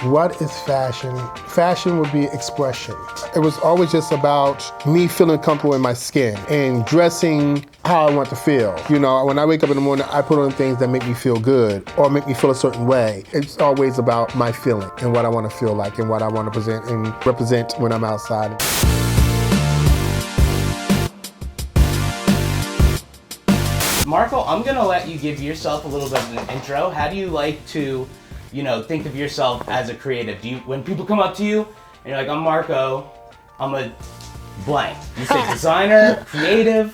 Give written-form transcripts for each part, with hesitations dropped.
What is fashion? Fashion would be expression. It was always just about me feeling comfortable in my skin and dressing how I want to feel. You know, when I wake up in the morning, I put on things that make me feel good or make me feel a certain way. It's always about my feeling and what I want to feel like and what I want to present and represent when I'm outside. Marco, I'm gonna let you give yourself a little bit of an intro. How do you like to, think of yourself as a creative? When people come up to you and you're like, I'm Marco, I'm a blank. You say designer, creative?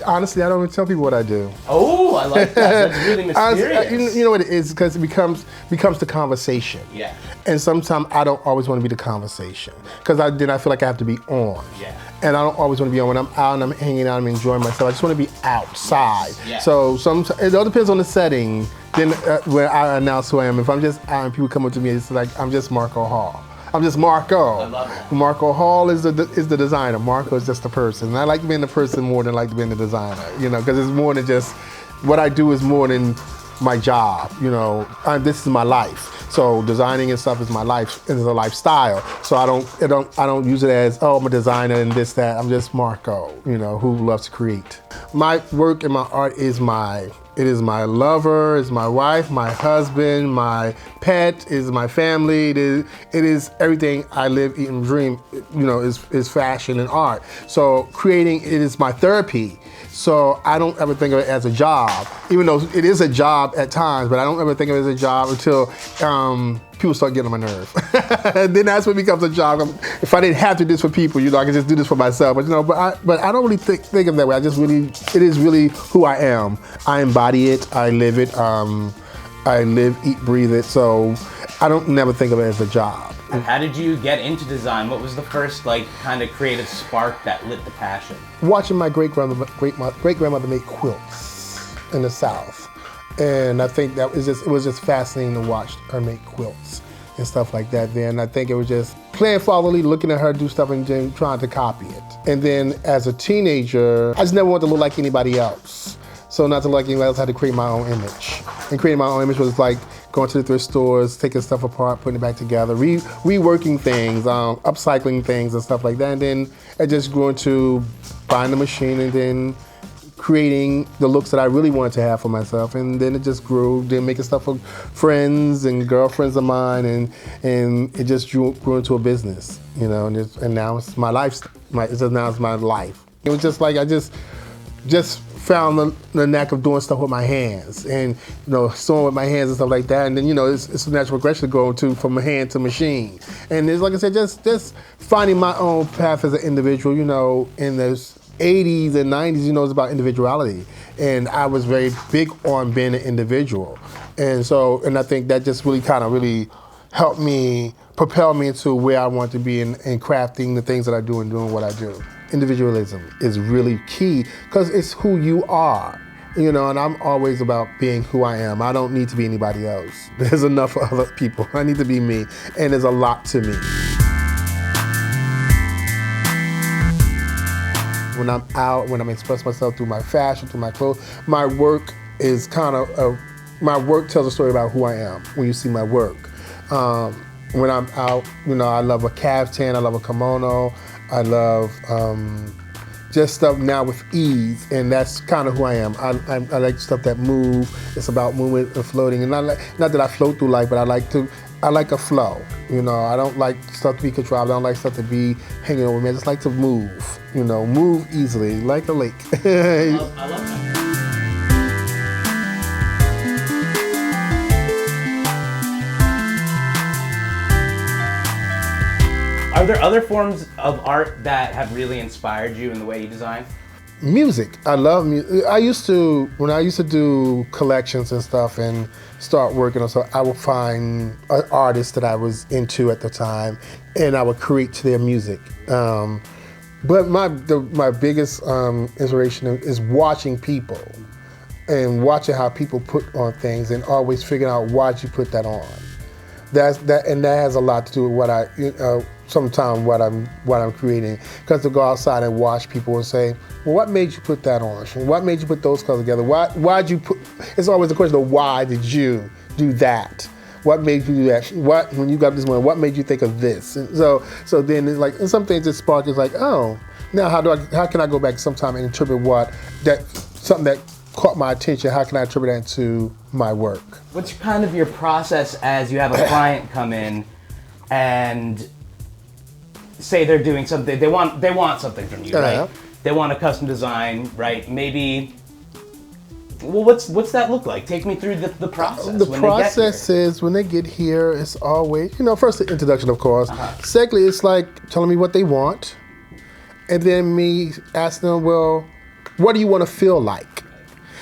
Honestly, I don't even tell people what I do. Oh, I like that. That's really mysterious. Honestly, you know what it is? Because it becomes the conversation. Yeah. And sometimes I don't always want to be the conversation. Because then I feel like I have to be on. Yeah. And I don't always want to be on. When I'm out and I'm hanging out, I'm enjoying myself. I just want to be outside. Yeah. So it all depends on the setting. Then when I announce who I am, if I'm just out and people come up to me, it's like, I'm just Marco Hall. I'm just Marco. I love that. Marco Hall is the designer. Marco is just the person. And I like being the person more than I like being the designer, because it's more than just, what I do is more than my job, this is my life. So designing and stuff is my life, and it's a lifestyle. So I don't use it as, I'm a designer and this, that. I'm just Marco, who loves to create. My work and my art is it is my lover, is my wife, my husband, my pet, is my family. It is everything I live, eat, and dream, is fashion and art. So creating, it is my therapy. So I don't ever think of it as a job, even though it is a job at times, but I don't ever think of it as a job until people start getting on my nerve. And then that's when it becomes a job. If I didn't have to do this for people, I could just do this for myself. But I don't really think of it that way. It is really who I am. I embody it, I live it, I live, eat, breathe it. So I don't never think of it as a job. How did you get into design? What was the first kind of creative spark that lit the passion? Watching my great-grandmother make quilts in the South. And I think it was just fascinating to watch her make quilts and stuff like that then. And I think it was just playing fatherly, looking at her do stuff and then trying to copy it. And then as a teenager, I just never wanted to look like anybody else. So not to look like anybody else, I had to create my own image. And creating my own image was like going to the thrift stores, taking stuff apart, putting it back together, reworking things, upcycling things and stuff like that. And then it just grew into buying the machine and then creating the looks that I really wanted to have for myself. And then it just grew, then making stuff for friends and girlfriends of mine, and it just grew into a business, and now it's my life. Now it's my life. It was just like I just found the knack of doing stuff with my hands and sewing with my hands and stuff like that, and then it's a natural progression to go from hand to machine. And it's like I said, just finding my own path as an individual. In the 80s and 90s, it's about individuality, and I was very big on being an individual, and I think that just really helped me propel me into where I want to be in crafting the things that I do and doing what I do. Individualism is really key because it's who you are, and I'm always about being who I am. I don't need to be anybody else. There's enough other people. I need to be me, and there's a lot to me. When I'm out, when I'm expressing myself through my fashion, through my clothes, my work is my work tells a story about who I am when you see my work. When I'm out, I love a caftan, I love a kimono, I love just stuff now with ease, and that's kind of who I am. I like stuff that move. It's about movement and floating, and not that I float through life, but I like a flow. I don't like stuff to be contrived. I don't like stuff to be hanging over me. I just like to move. Move easily, like a lake. I love that. Are there other forms of art that have really inspired you in the way you design? Music. I love music. When I used to do collections and stuff and start working on stuff, I would find an artist that I was into at the time, and I would create to their music. But my biggest inspiration is watching people and watching how people put on things, and always figuring out why'd you put that on. That has a lot to do with what I sometimes what I'm creating. Because to go outside and watch people and say, well, what made you put that on? What made you put those colors together? Why'd you put? It's always the question of why did you do that? What made you do that? What, when you got this one, what made you think of this? And so then it's like, and some things just spark is like, oh, now how can I go back sometime and interpret something that caught my attention, how can I attribute that to my work? What's kind of your process as you have a client come in and say they're doing something, they want something from you, right? They want a custom design, right? Maybe, well, what's that look like? Take me through the process. The process is, when they get here, it's always, first the introduction, of course. Secondly, it's like telling me what they want. And then me asking them, well, what do you want to feel like?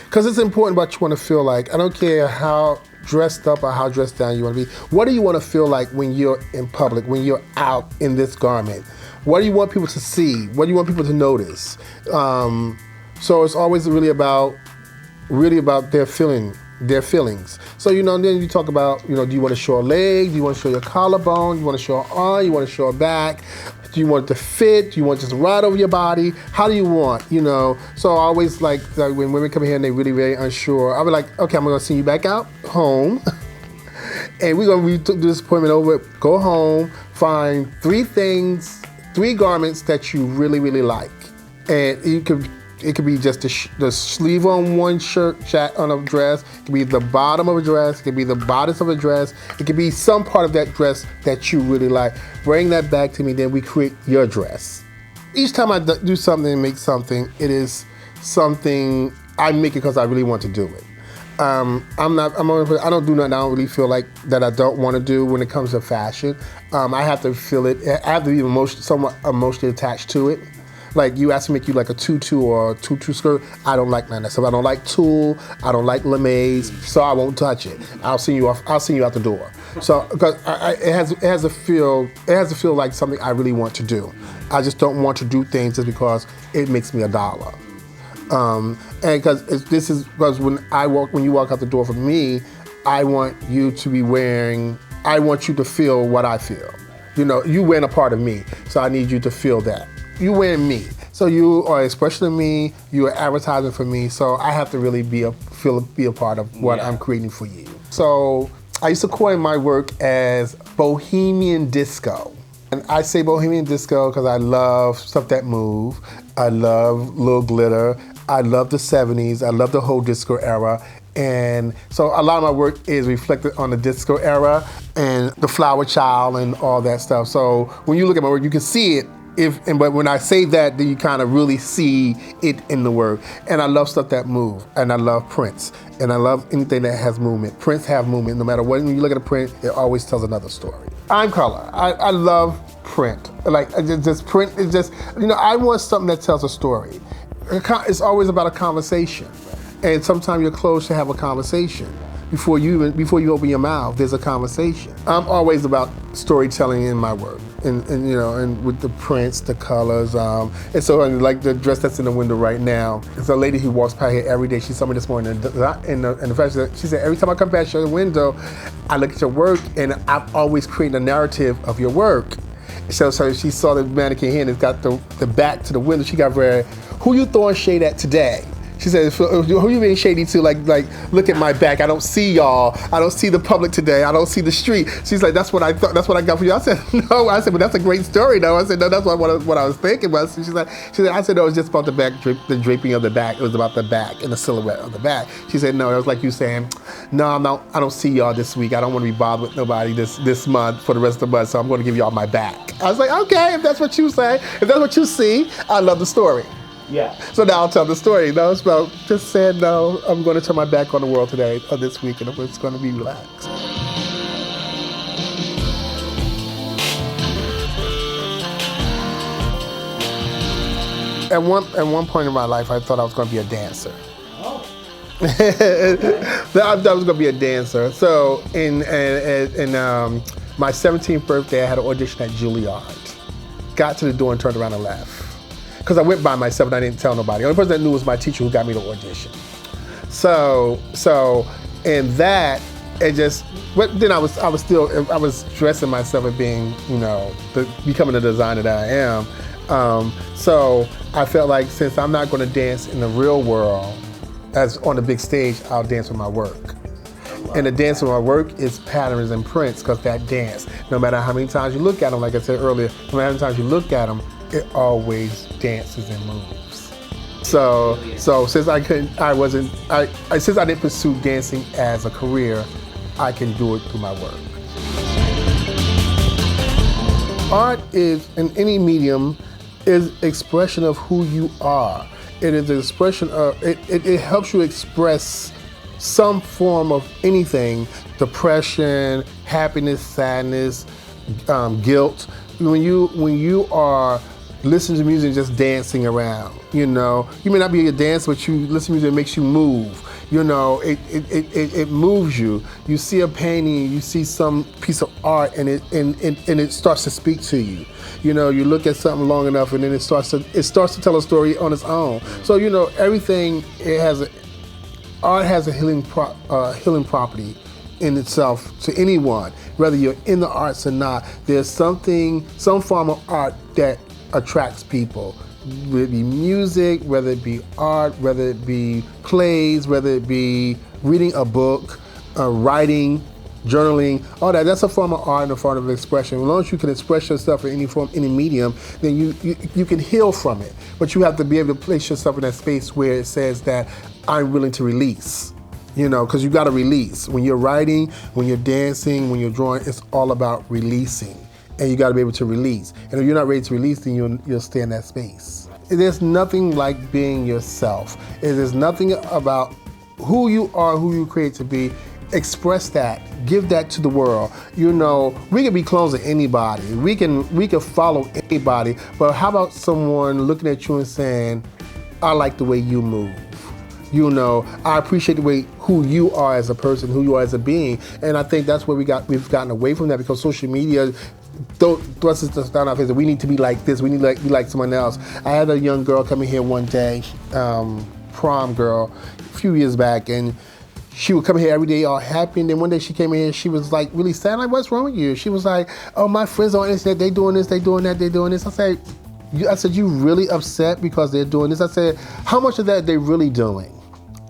Because it's important what you want to feel like. I don't care how dressed up or how dressed down you want to be. What do you want to feel like when you're in public, when you're out in this garment? What do you want people to see? What do you want people to notice? So it's always really about their feelings. So, then you talk about, do you want to show a leg? Do you want to show your collarbone? Do you want to show an arm? You want to show a back? Do you want it to fit? Do you want it just right over your body? How do you want, So I always like when women come here and they're really, really unsure, I'll be like, okay, I'm going to send you back out home. And we're going to do this appointment over, go home, find 3 garments that you really, really like. And it could be just the sleeve on one shirt on a dress. It could be the bottom of a dress. It could be the bodice of a dress. It could be some part of that dress that you really like. Bring that back to me, then we create your dress. Each time I do something and make something, it is something I make it because I really want to do it. I don't do nothing I don't really feel like that I don't want to do when it comes to fashion. I have to feel it. I have to be somewhat emotionally attached to it. Like you ask me to make you like a tutu or a tutu skirt, I don't like none of that stuff. I don't like tulle, I don't like lamaze, so I won't touch it. I'll send you out the door. So because it has to feel like something I really want to do. I just don't want to do things just because it makes me $1. And because when you walk out the door for me, I want you to feel what I feel. You wearing a part of me, so I need you to feel that. You wearing me, so you are an expression of me. You are advertising for me, so I have to really be a part of what I'm creating for you. So I used to coin my work as Bohemian Disco, and I say Bohemian Disco because I love stuff that move. I love little glitter. I love the '70s. I love the whole disco era. And so a lot of my work is reflected on the disco era and the Flower Child and all that stuff. So when you look at my work, you can see it. But when I say that, then you kind of really see it in the work. And I love stuff that move, and I love prints, and I love anything that has movement. Prints have movement. No matter what, when you look at a print, it always tells another story. I'm color. I love print. Like just print is just, I want something that tells a story. It's always about a conversation, and sometimes your clothes should have a conversation. Before you open your mouth, there's a conversation. I'm always about storytelling in my work, and with the prints, the colors, and so like the dress that's in the window right now. It's a lady who walks by here every day. She saw me this morning in the fashion. She said every time I come past your window, I look at your work, and I'm always creating a narrative of your work. So she saw the mannequin here, and it's got the back to the window. She got who you throwing shade at today? She said, who you being shady to? Like, look at my back. I don't see y'all. I don't see the public today. I don't see the street. She's like, that's what I thought. That's what I got for you. I said, no. I said, but that's a great story, though. I said, no, that's what I was thinking. But she said, I said, no, it was just about the back, the draping of the back. It was about the back and the silhouette of the back. She said, no, it was like you saying, no, I don't see y'all this week. I don't want to be bothered with nobody this month for the rest of the month. So I'm going to give y'all my back. I was like, okay, if that's what you say, if that's what you see, I love the story. Yeah. So now I'll tell the story. No, it's about just saying, no, I'm going to turn my back on the world today or this week, and it's going to be relaxed. At one point in my life, I thought I was going to be a dancer. Oh. I thought I was going to be a dancer. So in my 17th birthday, I had an audition at Juilliard. Got to the door and turned around and left. Because I went by myself and I didn't tell nobody. The only person that knew was my teacher who got me the audition. So but then I was dressing myself as being, becoming the designer that I am. So I felt like since I'm not going to dance in the real world, as on the big stage, I'll dance with my work. And the dance of my work is patterns and prints, because that dance, no matter how many times you look at them, like I said earlier, no matter how many times you look at them, it always dances and moves. So since since I didn't pursue dancing as a career, I can do it through my work. Art is, in any medium, is expression of who you are. It is an expression of, it helps you express some form of anything: depression, happiness, sadness, guilt. When you are listening to music and just dancing around, you may not be a dancer, but you listen to music that makes you move. It moves you. You see a painting, you see some piece of art, and it starts to speak to you. You look at something long enough, and then it starts to tell a story on its own. So everything art has a healing property in itself to anyone, whether you're in the arts or not. There's some form of art that attracts people. Whether it be music, whether it be art, whether it be plays, whether it be reading a book, writing, journaling, all that. That's a form of art and a form of expression. As long as you can express yourself in any form, any medium, then you can heal from it. But you have to be able to place yourself in that space where it says that I'm willing to release. Because you got to release. When you're writing, when you're dancing, when you're drawing, it's all about releasing. And you got to be able to release. And if you're not ready to release, then you'll stay in that space. There's nothing like being yourself. There's nothing about who you are, who you create to be. Express that. Give that to the world. We can be clones of anybody. We can follow anybody. But how about someone looking at you and saying, I like the way you move. I appreciate the way who you are as a person, who you are as a being. And I think that's where we've gotten away from that, because social media thrusts us down our face that we need to be like this, we need to be like someone else. I had a young girl come in here one day, prom girl, a few years back, and she would come here every day all happy, and then one day she came in here, she was like really sad, like, what's wrong with you? She was like, oh, my friends on the internet, they doing this, they doing that, they doing this. I said, you really upset because they're doing this? I said, how much of that are they really doing?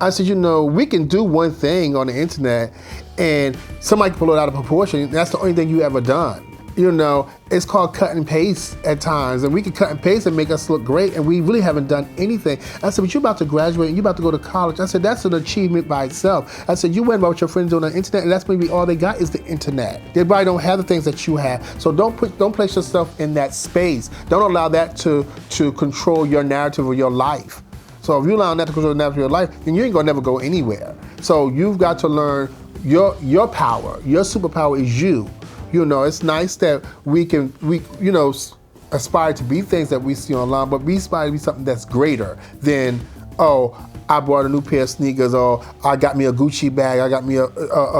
I said, we can do one thing on the internet and somebody can pull it out of proportion. That's the only thing you ever done. It's called cut and paste at times, and we can cut and paste and make us look great, and we really haven't done anything. I said, but you're about to graduate and you're about to go to college. I said, that's an achievement by itself. I said, you went about what your friends doing on the internet, and that's maybe all they got is the internet. They probably don't have the things that you have. So don't place yourself in that space. Don't allow that to control your narrative or your life. So if you allow that to control the narrative of your life, then you ain't gonna never go anywhere. So you've got to learn your power. Your superpower is you. It's nice that we aspire to be things that we see online, but we aspire to be something that's greater than, oh, I bought a new pair of sneakers, or I got me a Gucci bag, I got me a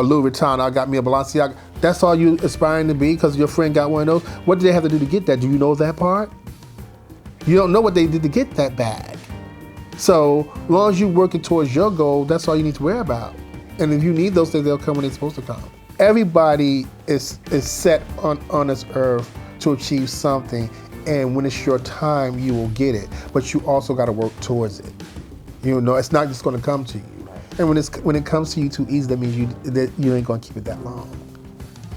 Louis Vuitton, I got me a Balenciaga. That's all you aspiring to be because your friend got one of those. What do they have to do to get that? Do you know that part? You don't know what they did to get that bag. So as long as you're working towards your goal, that's all you need to worry about. And if you need those things, they'll come when they're supposed to come. Everybody is set on this earth to achieve something, and when it's your time, you will get it. But you also got to work towards it. It's not just going to come to you. And when it comes to you too easy, that means you ain't going to keep it that long.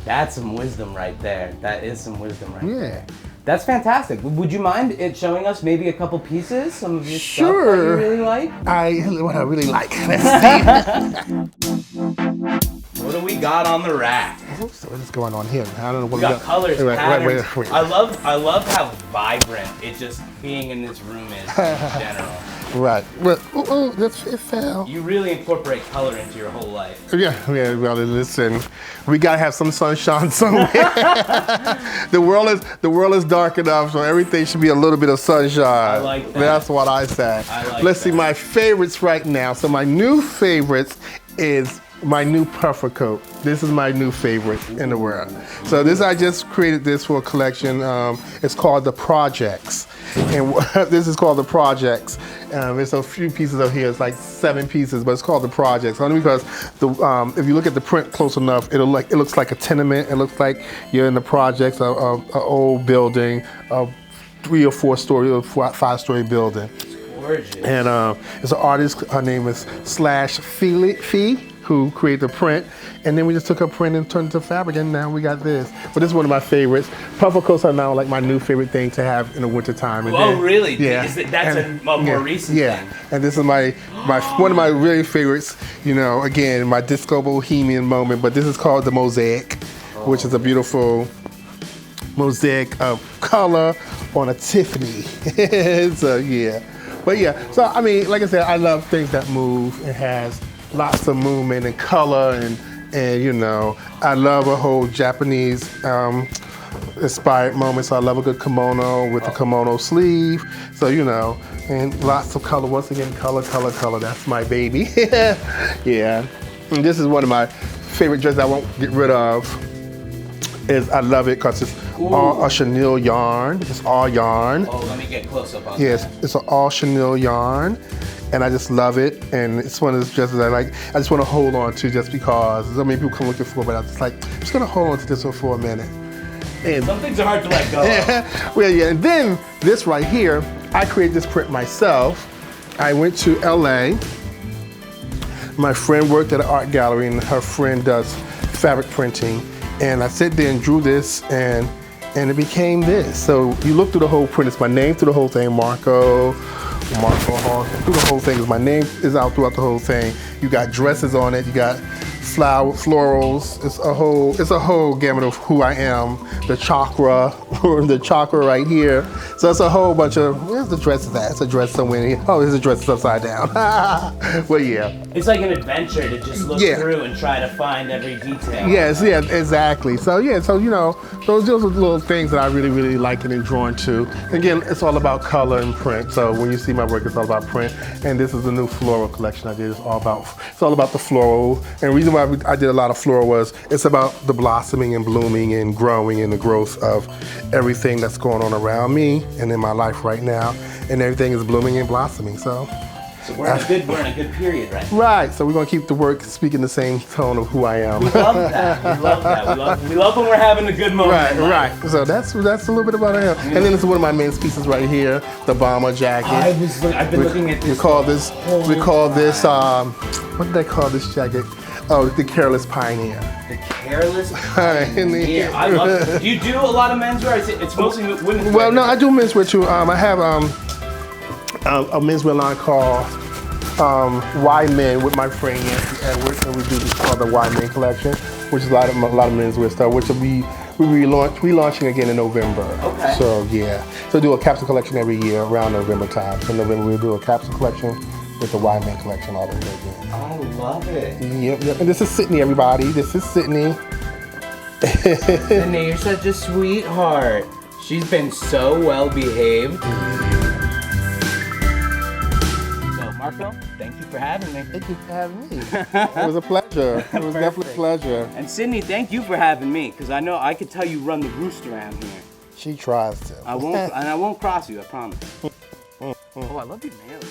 That's some wisdom right there. That is some wisdom right there. Yeah. That's fantastic. Would you mind it showing us maybe a couple pieces, some of your stuff Sure. that you really like? What I really like. Let's see. What do we got on the rack? So what's going on here? I don't know what We got colors, patterns. Wait. I love how vibrant it just being in this room is in general. Right. Well, it fell. You really incorporate color into your whole life. Yeah. Well, listen, we gotta have some sunshine somewhere. The world is dark enough, so everything should be a little bit of sunshine. I like that. That's what I said. Let's see my favorites right now. So my new favorites is my new puffer coat. This is my new favorite in the world. So I just created this for a collection. It's called The Projects. And this is called The Projects. There's a few pieces up here. It's like 7 pieces, but it's called The Projects. Only because if you look at the print close enough, it looks like a tenement. It looks like you're in the projects of an old building, a 3 or 4 story or 5 story building. Gorgeous. And it's an artist, her name is /Fee, who created the print. And then we just took her print and turned it to fabric, and now we got this. But this is one of my favorites. Puffer coats are now like my new favorite thing to have in the wintertime. And oh, then, really? Yeah. That's a more recent thing. And this is my one of my really favorites, you know, again, my disco bohemian moment, but this is called the Mosaic, which is a beautiful mosaic of color on a Tiffany. So yeah. But yeah, so I mean, like I said, I love things that move. It has lots of movement and color, and you know, I love a whole Japanese inspired moment. So I love a good kimono with a kimono sleeve. So you know, and lots of color. Once again, color. That's my baby. Yeah. And this is one of my favorite dresses I won't get rid of. I love it because it's all a chenille yarn. It's all yarn. Oh, let me get close up on Yes, that. it's an all chenille yarn, and I just love it. And it's one of those dresses I like. I just want to hold on to just because so many people come looking for, but I was like, I'm just gonna hold on to this one for a minute. And Some things are hard to let go of. well, yeah. And then this right here, I created this print myself. I went to LA. My friend worked at an art gallery, and her friend does fabric printing. And I sat there and drew this, and it became this. So you look through the whole print, it's my name through the whole thing, Marco Hall, through the whole thing. My name is out throughout the whole thing. You got dresses on it, you got florals. It's a whole gamut of who I am. The chakra right here. So it's a whole bunch of, where's the dresses at? It's a dress somewhere in here. Oh, there's a dress upside down. Well, yeah. It's like an adventure to just look through and try to find every detail. Yes, yeah, exactly. So yeah, so you know, those are little things that I really, really like and drawn to. Again, it's all about color and print. So when you see my work, it's all about print. And this is the new floral collection I did. It's all about the floral. And the reason why I did a lot of floral was it's about the blossoming and blooming and growing and the growth of everything that's going on around me and in my life right now. And everything is blooming and blossoming. So we're in a good period right now. Right, so we're gonna keep the work speaking the same tone of who I am. We love that. We love that. We love when we're having a good moment. Right. So that's a little bit about him. And then it's one of my men's pieces right here, the bomber jacket. I've been looking at this. We call this what do they call this jacket? Oh, the Careless Pioneer. The Careless Pioneer. I love it. Do you do a lot of menswear? It's mostly women's. Well, no, I do menswear too. I have a menswear line called Y Men with my friend Yancy Edwards, and we do this called the Y Men collection, which is a lot of menswear stuff, which will be relaunching again in November. Okay. So yeah, so do a capsule collection every year around November time. So in November we'll do a capsule collection with the Y Men collection all over again. I love it. Yep. And this is Sydney, everybody. This is Sydney. Sydney, you're such a sweetheart. She's been so well behaved. Marco, thank you for having me. Thank you for having me. It was a pleasure. It was definitely a pleasure. And Sydney, thank you for having me, because I know I could tell you run the roost around here. She tries to. I won't cross you, I promise. Oh, I love your nails.